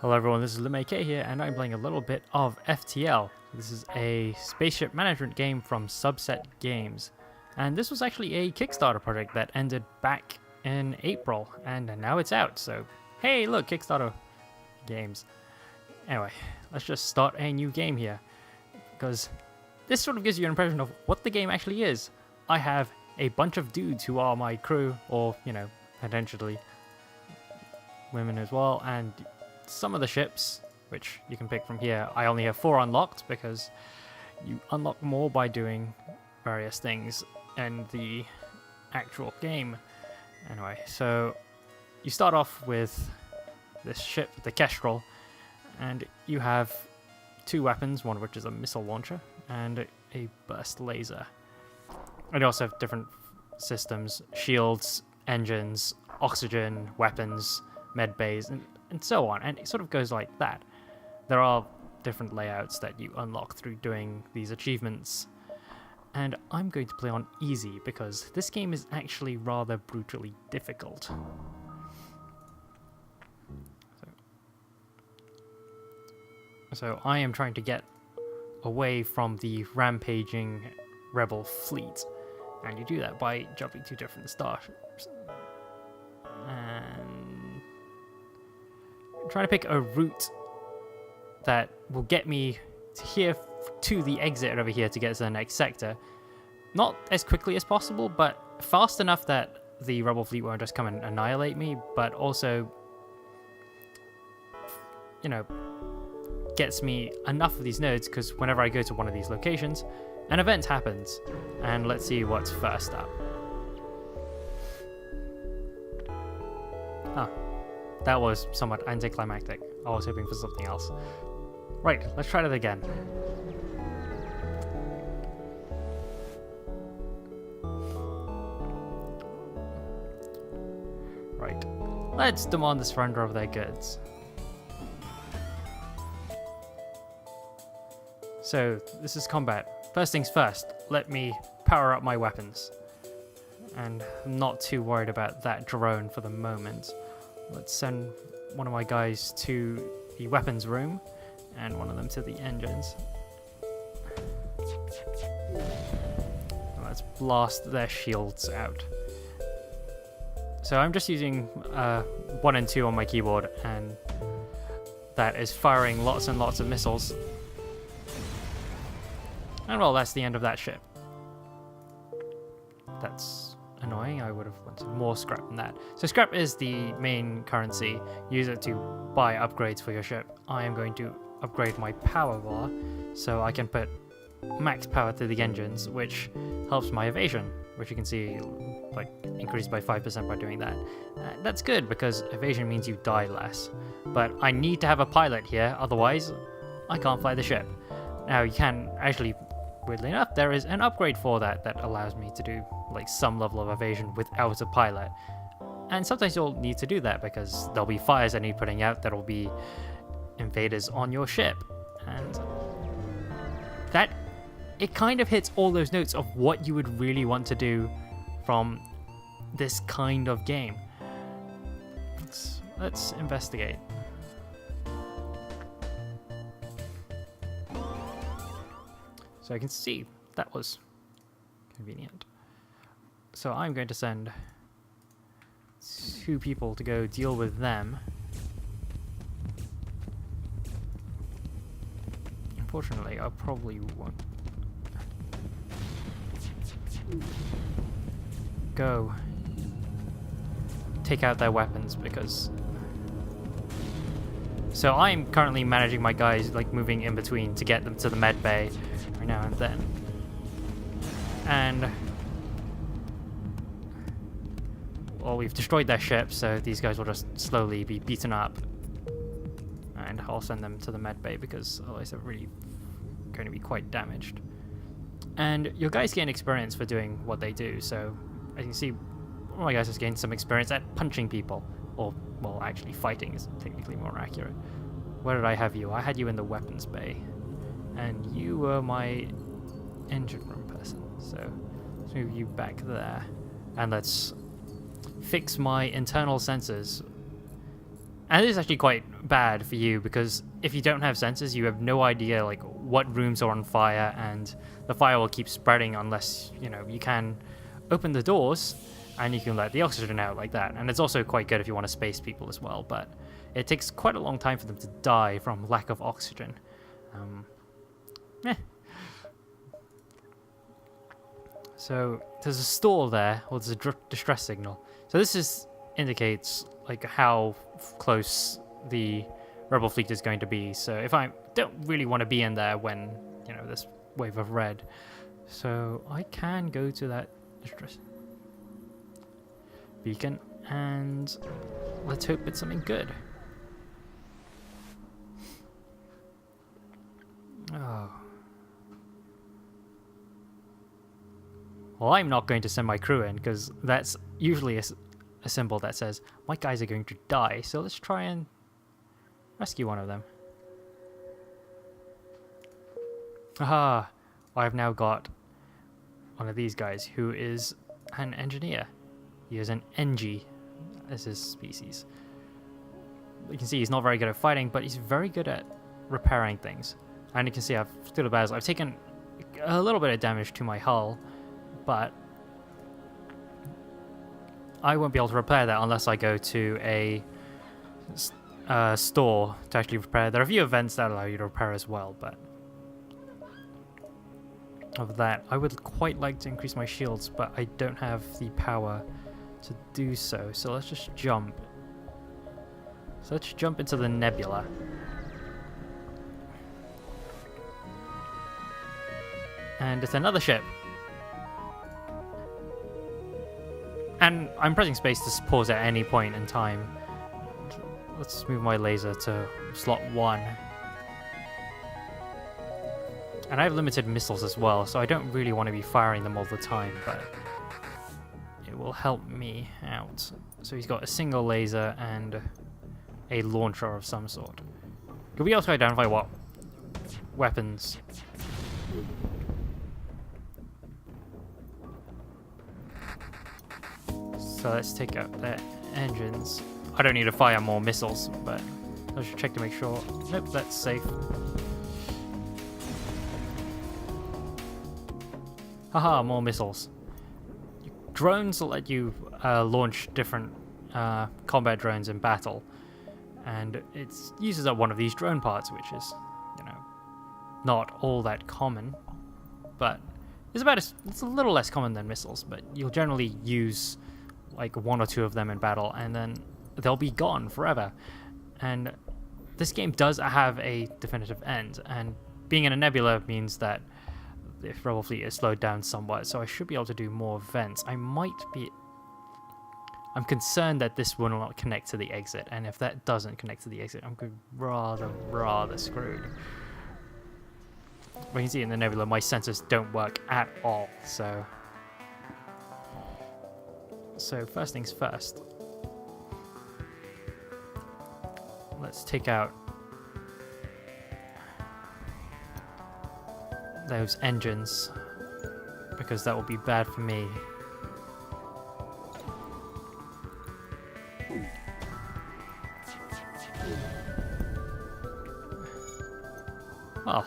Hello everyone, this is LimeK here, and I'm playing a little bit of FTL. This is a spaceship management game from Subset Games. And this was actually a Kickstarter project that ended back in April, and now it's out, so hey look, Kickstarter games. Anyway, let's just start a new game here, because this sort of gives you an impression of what the game actually is. I have a bunch of dudes who are my crew, or, you know, potentially women as well, and some of the ships, which you can pick from here, I only have 4 unlocked because you unlock more by doing various things in the actual game. Anyway, so you start off with this ship, the Kestrel, and you have 2 weapons, one of which is a missile launcher and a burst laser. And you also have different systems, shields, engines, oxygen, weapons, med bays, and so on, and it sort of goes like that. There are different layouts that you unlock through doing these achievements, and I'm going to play on easy because this game is actually rather brutally difficult. So I am trying to get away from the rampaging rebel fleet, and you do that by jumping to different starships. And trying to pick a route that will get me to here to the exit over here to get to the next sector. Not as quickly as possible, but fast enough that the rebel fleet won't just come and annihilate me, but also, you know, gets me enough of these nodes, because whenever I go to one of these locations, an event happens. And let's see what's first up. Ah. That was somewhat anticlimactic. I was hoping for something else. Right, let's try that again. Right, let's demand the surrender of their goods. So, this is combat. First things first, let me power up my weapons. And I'm not too worried about that drone for the moment. Let's send one of my guys to the weapons room and one of them to the engines. And let's blast their shields out. So I'm just using 1 and 2 on my keyboard, and that is firing lots and lots of missiles. And well, that's the end of that ship. That's annoying. I would have wanted more scrap than that. So scrap is the main currency. Use it to buy upgrades for your ship. I am going to upgrade my power bar so I can put max power to the engines, which helps my evasion, which you can see like increased by 5% by doing that. That's good because evasion means you die less. But I need to have a pilot here, otherwise I can't fly the ship. Now you can actually, weirdly enough, there is an upgrade for that that allows me to do like some level of evasion without a pilot. And sometimes you'll need to do that because there'll be fires that need putting out that'll be invaders on your ship. And that, it kind of hits all those notes of what you would really want to do from this kind of game. Let's investigate. So I can see that was convenient. So I'm going to send 2 people to go deal with them. Unfortunately, I probably won't go take out their weapons because... So I'm currently managing my guys, like moving in between to get them to the med bay every now and then. And well, we've destroyed their ship, so these guys will just slowly be beaten up. And I'll send them to the med bay because otherwise they're really going to be quite damaged. And your guys gain experience for doing what they do, so as you can see, one of my guys has gained some experience at punching people. Or, well, actually fighting is technically more accurate. Where did I have you? I had you in the weapons bay. And you were my engine room person, so let's move you back there. And let's fix my internal sensors And this is actually quite bad for you, because if you don't have sensors, you have no idea like what rooms are on fire, and the fire will keep spreading unless, you know, you can open the doors and you can let the oxygen out like that. And it's also quite good if you want to space people as well, but it takes quite a long time for them to die from lack of oxygen. So there's a stall there, or there's a distress signal. So this indicates like how close the rebel fleet is going to be. So if I don't really want to be in there when, you know, this wave of red, so I can go to that distress beacon and let's hope it's something good. Oh. Well, I'm not going to send my crew in, because that's usually a symbol that says my guys are going to die, so let's try and rescue one of them. Aha! I've now got one of these guys who is an engineer. He is an Engi as his species. You can see he's not very good at fighting, but he's very good at repairing things. And you can see I've stood a battle. I've taken a little bit of damage to my hull, but I won't be able to repair that unless I go to a store to actually repair. There are a few events that allow you to repair as well, but of that, I would quite like to increase my shields, but I don't have the power to do so. So let's just jump. So let's jump into the nebula. And it's another ship. And I'm pressing space to pause at any point in time. Let's move my laser to slot 1. And I have limited missiles as well, so I don't really want to be firing them all the time, but it will help me out. So he's got a single laser and a launcher of some sort. Could we also identify what weapons? So let's take out their engines. I don't need to fire more missiles, but I should check to make sure. Nope, that's safe. Haha, more missiles. Drones will let you launch different combat drones in battle, and it uses up one of these drone parts, which is, you know, not all that common, but it's a little less common than missiles. But you'll generally use like 1 or 2 of them in battle, and then they'll be gone forever. And this game does have a definitive end, and being in a nebula means that the rebel fleet is slowed down somewhat, so I should be able to do more events. I'm concerned that this will not connect to the exit, and if that doesn't connect to the exit, I'm rather screwed. But you can see in the nebula, my sensors don't work at all, so first things first. Let's take out those engines, because that will be bad for me. Well,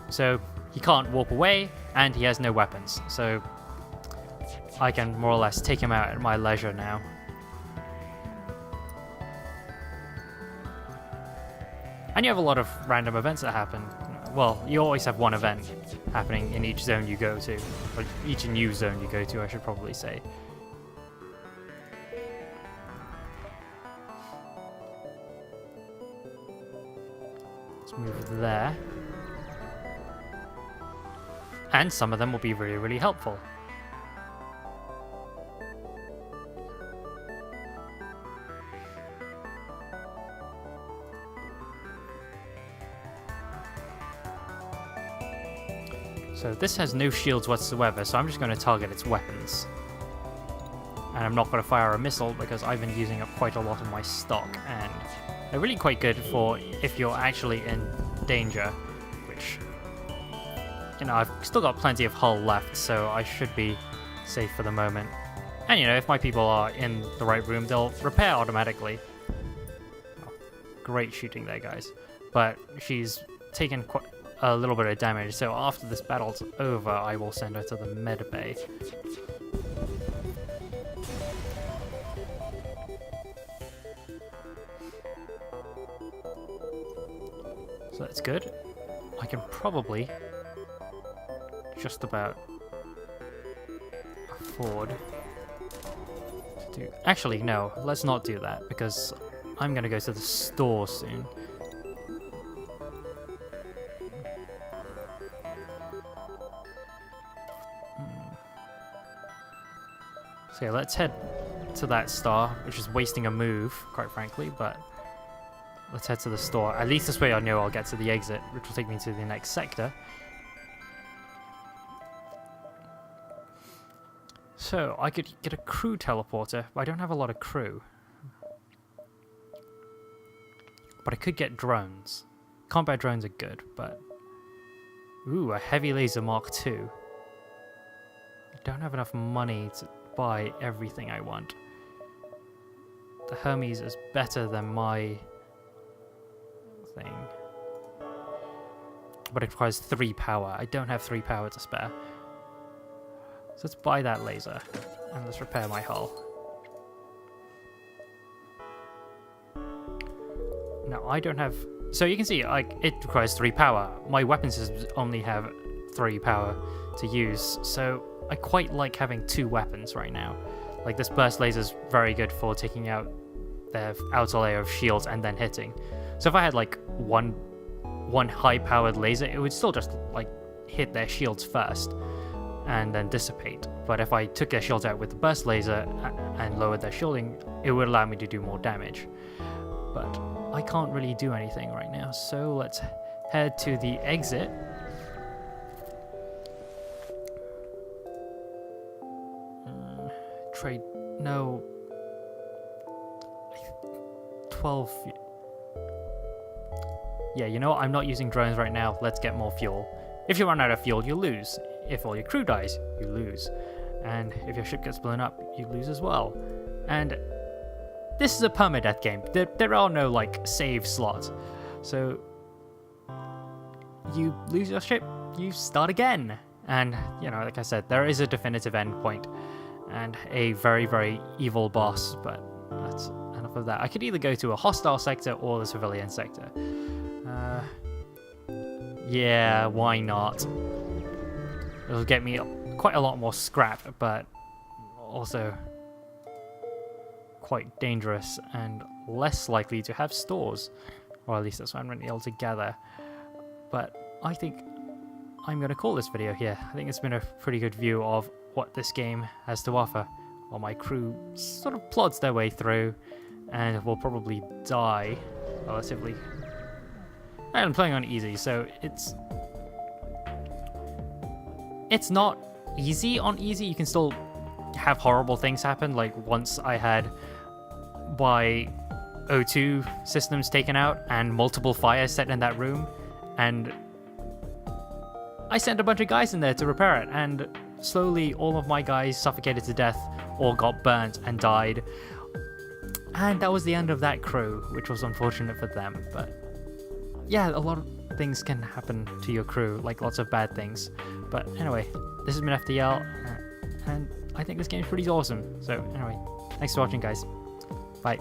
so he can't warp away, and he has no weapons, so I can more or less take him out at my leisure now. And you have a lot of random events that happen. Well, you always have one event happening in each zone you go to, or each new zone you go to, I should probably say. Let's move there. And some of them will be really, really helpful. So this has no shields whatsoever, so I'm just going to target its weapons. And I'm not going to fire a missile because I've been using up quite a lot of my stock, and they're really quite good for if you're actually in danger, which, you know, I've still got plenty of hull left, so I should be safe for the moment. And you know, if my people are in the right room, they'll repair automatically. Oh, great shooting there, guys. But she's taken quite a little bit of damage, so after this battle's over, I will send her to the med bay. So that's good. I can probably just about afford to do... Actually, no, let's not do that, because I'm going to go to the store soon. So yeah, let's head to that star, which is wasting a move, quite frankly, but let's head to the store. At least this way I know I'll get to the exit, which will take me to the next sector. So, I could get a crew teleporter, but I don't have a lot of crew. But I could get drones. Combat drones are good, but... Ooh, a heavy laser Mark II. I don't have enough money to buy everything I want. The Hermes is better than my thing. But it requires 3 power. I don't have 3 power to spare. So let's buy that laser. And let's repair my hull. Now, I don't have... So you can see, like, it requires 3 power. My weapon systems only have 3 power to use. So I quite like having 2 weapons right now. Like, this burst laser is very good for taking out their outer layer of shields and then hitting. So if I had, like, one high-powered laser, it would still just, like, hit their shields first and then dissipate. But if I took their shields out with the burst laser and lowered their shielding, it would allow me to do more damage. But I can't really do anything right now, so let's head to the exit. Trade... No... 12... Yeah, you know what? I'm not using drones right now. Let's get more fuel. If you run out of fuel, you lose. If all your crew dies, you lose. And if your ship gets blown up, you lose as well. And this is a permadeath game. There are no, like, save slots. So, you lose your ship, you start again. And, you know, like I said, there is a definitive endpoint. And a very, very evil boss, but that's enough of that. I could either go to a hostile sector or the civilian sector. Yeah, why not? It'll get me quite a lot more scrap, but also quite dangerous and less likely to have stores. Or at least that's what I'm really able to gather. But I think I'm going to call this video here. I think it's been a pretty good view of what this game has to offer. While my crew sort of plods their way through and will probably die relatively. I'm playing on easy, so it's not easy on easy. You can still have horrible things happen. Like once I had my O2 systems taken out and multiple fires set in that room, and I sent a bunch of guys in there to repair it, and slowly all of my guys suffocated to death or got burnt and died. And that was the end of that crew, which was unfortunate for them. But yeah, a lot of things can happen to your crew, like lots of bad things. But anyway, this has been FTL, and I think this game is pretty awesome. So anyway, thanks for watching, guys. Bye.